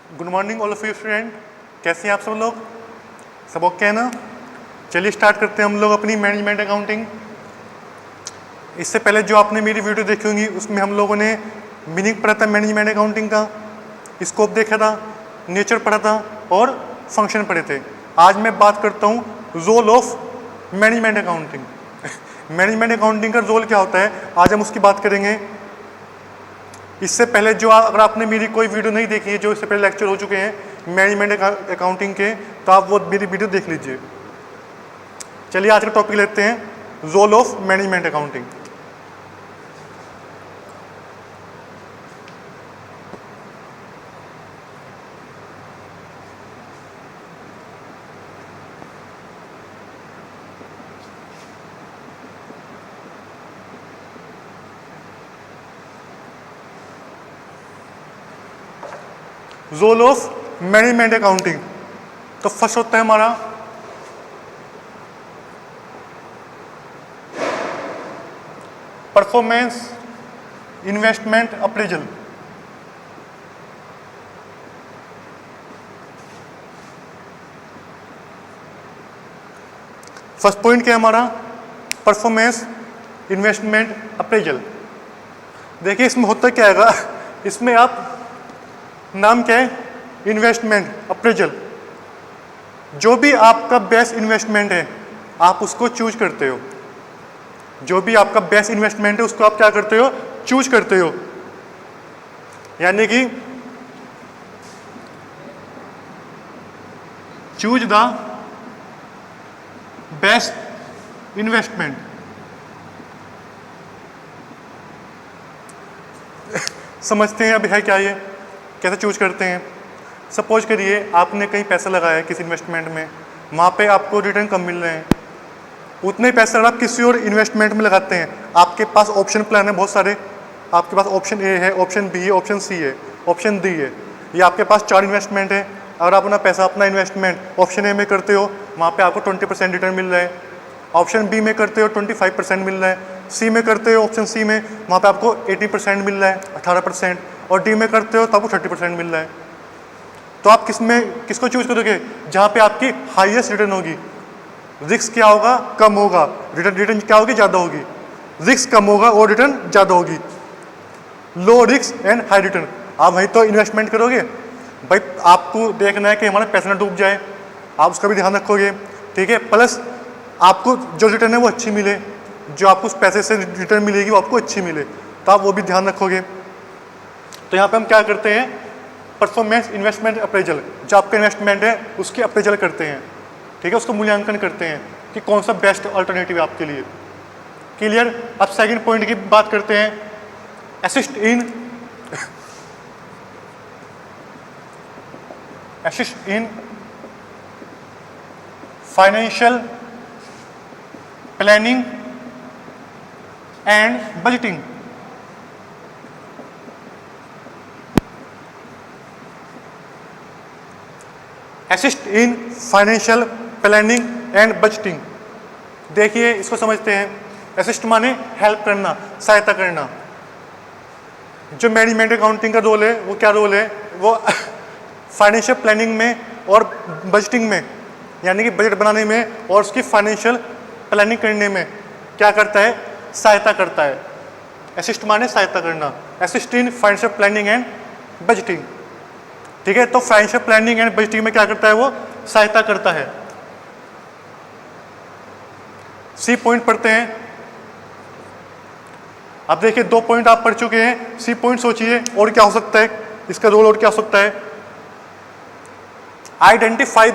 Good morning all of you student, कैसे हैं आप सब लोग? सब ओके है ना? चलिए स्टार्ट करते हैं हम लोग अपनी मैनेजमेंट अकाउंटिंग। इससे पहले जो आपने मेरी वीडियो देखी होंगी उसमें हम लोगों ने मीनिंग पढ़ा था मैनेजमेंट अकाउंटिंग का, स्कोप देखा था, नेचर पढ़ा था और फंक्शन पढ़े थे। आज मैं बात करता हूँ role of management accounting. Management accounting का रोल क्या होता है, आज हम उसकी बात करेंगे। इससे पहले जो अगर आपने मेरी कोई वीडियो नहीं देखी है, जो इससे पहले लेक्चर हो चुके हैं मैनेजमेंट अकाउंटिंग के, तो आप वो मेरी वीडियो देख लीजिए। चलिए आज का टॉपिक लेते हैं role of management accounting. Role of management accounting, तो फर्स्ट होता है हमारा performance investment appraisal. First point क्या है हमारा? Performance investment appraisal. देखिए इसमें होता क्या है, इसमें आप नाम क्या है, इन्वेस्टमेंट अप्रेजल। जो भी आपका बेस्ट इन्वेस्टमेंट है आप उसको चूज करते हो। जो भी आपका बेस्ट इन्वेस्टमेंट है उसको आप क्या करते हो, चूज करते हो। यानी कि चूज द बेस्ट इन्वेस्टमेंट। समझते हैं अभी है क्या ये, कैसे चूज करते हैं। सपोज करिए आपने कहीं पैसा लगाया है किसी इन्वेस्टमेंट में, वहाँ पे आपको रिटर्न कम मिल रहे हैं, उतने पैसे अगर आप किसी और इन्वेस्टमेंट में लगाते हैं, आपके पास ऑप्शन प्लान है बहुत सारे। आपके पास ऑप्शन ए है, ऑप्शन बी है, ऑप्शन सी है, ऑप्शन डी है। ये आपके पास 4 इन्वेस्टमेंट है। अगर आप अपना इन्वेस्टमेंट ऑप्शन ए में करते हो, वहाँ पे आपको 20% रिटर्न मिल रहा है। ऑप्शन बी में करते हो 25% मिल रहा है। सी में करते हो, ऑप्शन सी में, वहाँ पे आपको 80% मिल रहा है, 18%। और डी में करते हो तो आपको 30% मिल रहा है। तो आप किसको चूज करोगे? जहाँ पे आपकी हाईएस्ट रिटर्न होगी। रिस्क क्या होगा, कम होगा, रिटर्न क्या होगी, ज़्यादा होगी। रिस्क कम होगा और रिटर्न ज़्यादा होगी। Low risk and high return, आप वहीं तो इन्वेस्टमेंट करोगे। भाई आपको देखना है कि हमारा पैसा ना डूब जाए, आप उसका भी ध्यान रखोगे, ठीक है। प्लस आपको जो रिटर्न है वो अच्छी मिले, जो आपको उस पैसे से रिटर्न मिलेगी वो आपको अच्छी मिले, तो आप वो भी ध्यान रखोगे। तो यहाँ पे हम क्या करते हैं, परफॉर्मेंस इन्वेस्टमेंट अप्रेजल, जो आपका इन्वेस्टमेंट है उसकी अप्रेजल करते हैं, ठीक है। उसको मूल्यांकन करते हैं कि कौन सा बेस्ट अल्टरनेटिव है आपके लिए। क्लियर? अब सेकंड पॉइंट की बात करते हैं, assist in financial planning and budgeting. Assist in financial planning and budgeting. देखिए इसको समझते हैं। असिस्ट माने हेल्प करना, सहायता करना। जो मैनेजमेंट अकाउंटिंग का रोल है वो क्या रोल है, वो फाइनेंशियल प्लानिंग में और बजटिंग में, यानी कि बजट बनाने में और उसकी फाइनेंशियल प्लानिंग करने में क्या करता है, सहायता करता है। असिस्ट माने सहायता करना, assist in financial planning and budgeting, ठीक है। तो फाइनेंशियल प्लानिंग एंड बजटिंग में क्या करता है, वो सहायता करता है। सी पॉइंट पढ़ते हैं। अब देखिए 2 पॉइंट आप पढ़ चुके हैं, सी पॉइंट सोचिए और क्या हो सकता है, इसका रोल और क्या हो सकता है। Identify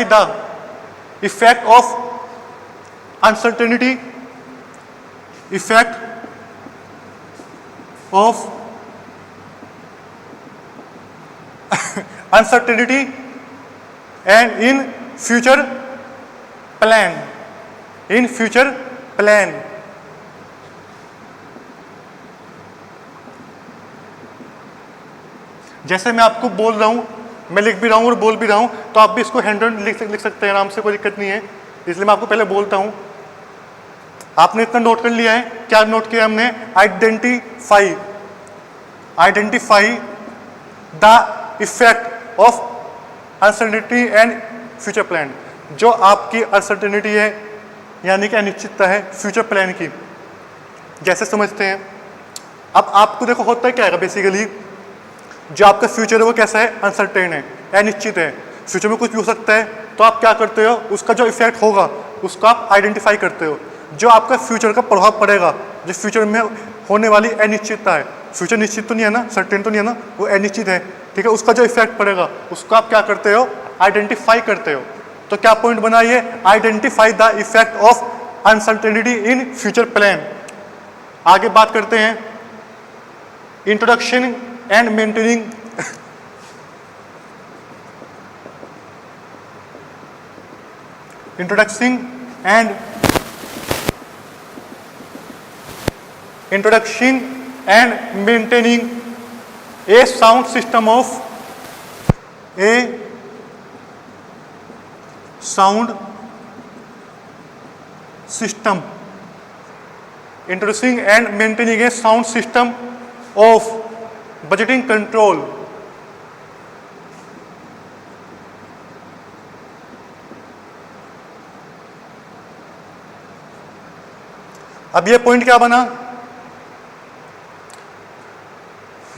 the effect of uncertainty, effect of uncertainty and in future plan, जैसे मैं आपको बोल रहा हूँ, मैं लिख भी रहा हूँ और बोल भी रहा हूँ, तो आप भी इसको हैंड ऑन लिख सकते हैं आराम से, कोई दिक्कत नहीं है। इसलिए मैं आपको पहले बोलता हूँ। आपने इतना नोट कर लिया है, क्या नोट किया हमने? Identify the effect of uncertainty and future plan. जो आपकी अनसर्टेनिटी है यानी कि अनिश्चितता है फ्यूचर प्लान की, जैसे समझते हैं। अब आपको देखो होता है क्या है बेसिकली, जो आपका फ्यूचर है वो कैसा है? अनसर्टेन है, अनिश्चित है, फ्यूचर में कुछ भी हो सकता है। तो आप क्या करते हो? उसका जो इफेक्ट होगा उसको आप आइडेंटिफाई करते हो। जो आपका फ्यूचर का प्रभाव पड़ेगा, जो फ्यूचर में होने वाली अनिश्चितता है, फ्यूचर निश्चित तो नहीं है ना, सर्टेन तो नहीं है ना, वो अनिश्चित है, ठीक है, उसका जो इफेक्ट पड़ेगा उसको आप क्या करते हो? आइडेंटिफाई करते हो। तो क्या पॉइंट बना ये? Identify the effect of uncertainty in future plan. आगे बात करते हैं introduction and maintaining introducing and maintaining a sound system introducing and maintaining a sound system of budgeting control, अब ये पॉइंट क्या बना?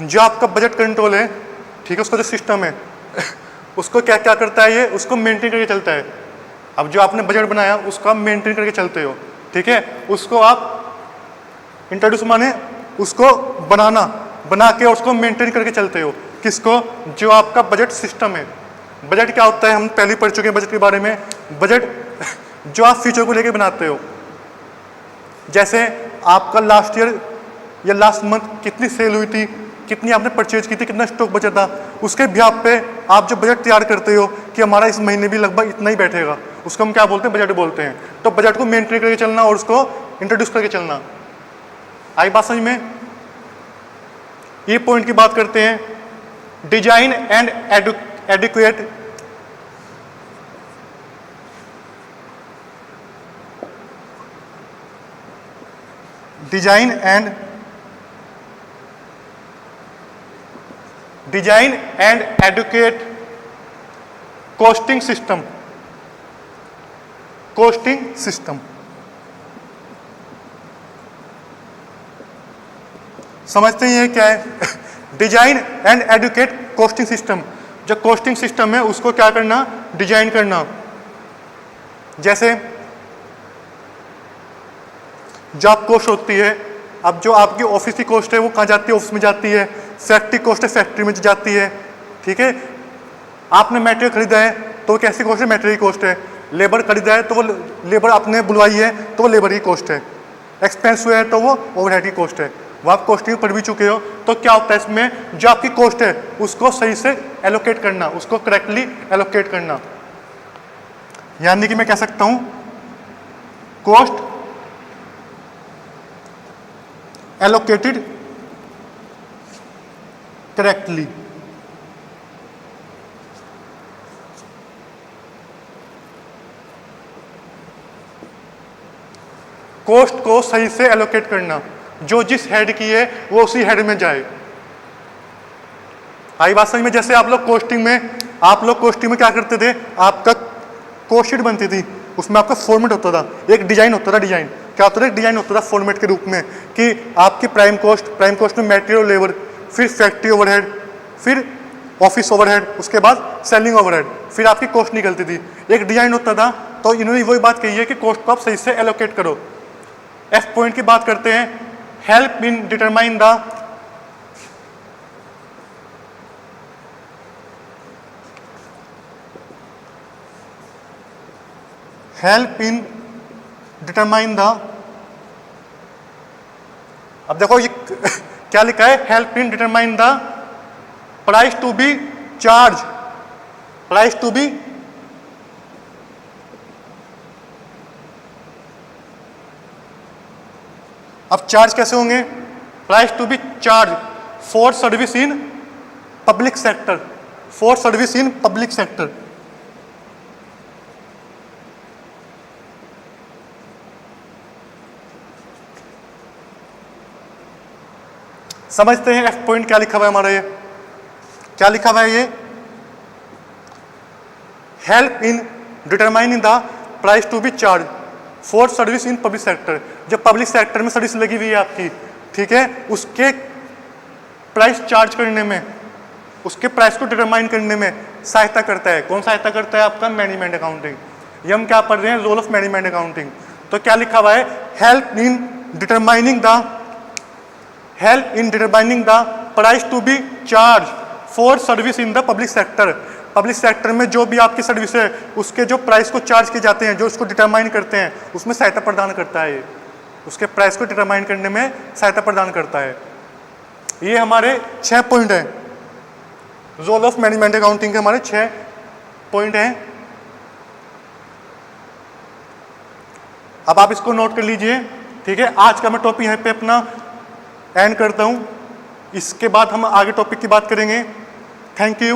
जो आपका बजट कंट्रोल है, ठीक है, उसका जो सिस्टम है उसको क्या क्या करता है? ये उसको मेंटेन करके चलता है। अब जो आपने बजट बनाया उसको आप मेंटेन करके चलते हो, ठीक है, उसको आप इंट्रोड्यूस माने उसको बना के उसको मेंटेन करके चलते हो। किसको? जो आपका बजट सिस्टम है। बजट क्या होता है? हम पहले पढ़ चुके हैं बजट के बारे में। बजट जो आप फ्यूचर को लेके बनाते हो, जैसे आपका लास्ट ईयर या लास्ट मंथ कितनी सेल हुई थी, कितनी आपने परचेज की थी, कितना स्टॉक बचा था, उसके बिहाफ पे आप जो बजट तैयार करते हो कि हमारा इस महीने भी लगभग इतना ही बैठेगा, उसको हम क्या बोलते हैं? बजट बोलते हैं। तो बजट को मेंटेन करके चलना और उसको इंट्रोड्यूस करके चलना। आई बात समझ में? ये पॉइंट की बात करते हैं, design and adequate design and adequate costing system. समझते हैं ये क्या है? Design and adequate costing system. जो कोस्टिंग सिस्टम है उसको क्या करना? डिजाइन करना। जैसे जॉब कॉस्ट होती है, अब जो आपकी ऑफिस की कॉस्ट है वो कहाँ जाती है? ऑफिस में जाती है। फैक्ट्री कॉस्ट है, फैक्ट्री में जाती है, ठीक है। आपने मटेरियल खरीदा है तो कैसी कॉस्ट है? मटेरियल कॉस्ट है। लेबर खरीदा है तो वो लेबर आपने बुलवाई है तो वो लेबर की कॉस्ट है। एक्सपेंस हुआ है तो वो ओवरहेड की कॉस्ट है। वो आप कॉस्टिंग पढ़ भी चुके हो। तो क्या होता है इसमें? जो आपकी कॉस्ट है उसको सही से एलोकेट करना, उसको करेक्टली एलोकेट करना। यानी कि मैं कह सकता हूँ कॉस्ट allocated correctly। कॉस्ट को सही से एलोकेट करना, जो जिस हेड की है वो उसी हेड में जाए। आई बात समझ में? जैसे आप लोग कोस्टिंग में क्या करते थे? आपका कॉस्ट शीट बनती थी, उसमें आपका फॉर्मेट होता था, एक डिजाइन होता था। डिजाइन क्या होता था? एक डिजाइन होता था फॉर्मेट के रूप में कि आपकी प्राइम कॉस्ट में मटेरियल और लेबर, फिर फैक्ट्री ओवरहेड, फिर ऑफिस ओवरहेड, उसके बाद सेलिंग ओवरहेड, फिर आपकी कॉस्ट निकलती थी। एक डिजाइन होता था। तो इन्होंने वही बात कही है कि कॉस्ट को आप सही से एलोकेट करो। एफ पॉइंट की बात करते हैं, हेल्प इन डिटरमाइन द अब देखो ये क्या लिखा है? Help in determine the price to be charge. अब चार्ज कैसे होंगे? Price to be charge for service in public sector. समझते हैं एफ पॉइंट क्या लिखा हुआ है हमारा, ये क्या लिखा हुआ है, ये help in determining the price to be charge for service in public sector. जब पब्लिक सेक्टर में सर्विस लगी हुई है आपकी, ठीक है, उसके प्राइस चार्ज करने में, उसके प्राइस को डिटरमाइन करने में सहायता करता है। कौन सहायता करता है? आपका मैनेजमेंट अकाउंटिंग। ये हम क्या पढ़ रहे हैं? Role of management accounting. तो क्या लिखा हुआ है? Help in determining the price to be charge for service in the public sector. Public sector में जो भी आपकी सर्विस है उसके जो प्राइस को चार्ज किए जाते हैं, जो उसको डिटरमाइन करते हैं, उसमें सहायता प्रदान करता है। ये उसके प्राइस को डिटरमाइन करने में सहायता प्रदान करता है। ये हमारे 6 पॉइंट हैं। रोल ऑफ मैनेजमेंट अकाउंटिंग के हमारे 6 पॉइंट हैं। अब आप इसको नोट कर लीजिए, ठीक है। आज का मैं टॉपिक यहाँ पे अपना एंड करता हूँ। इसके बाद हम आगे टॉपिक की बात करेंगे। Thank you.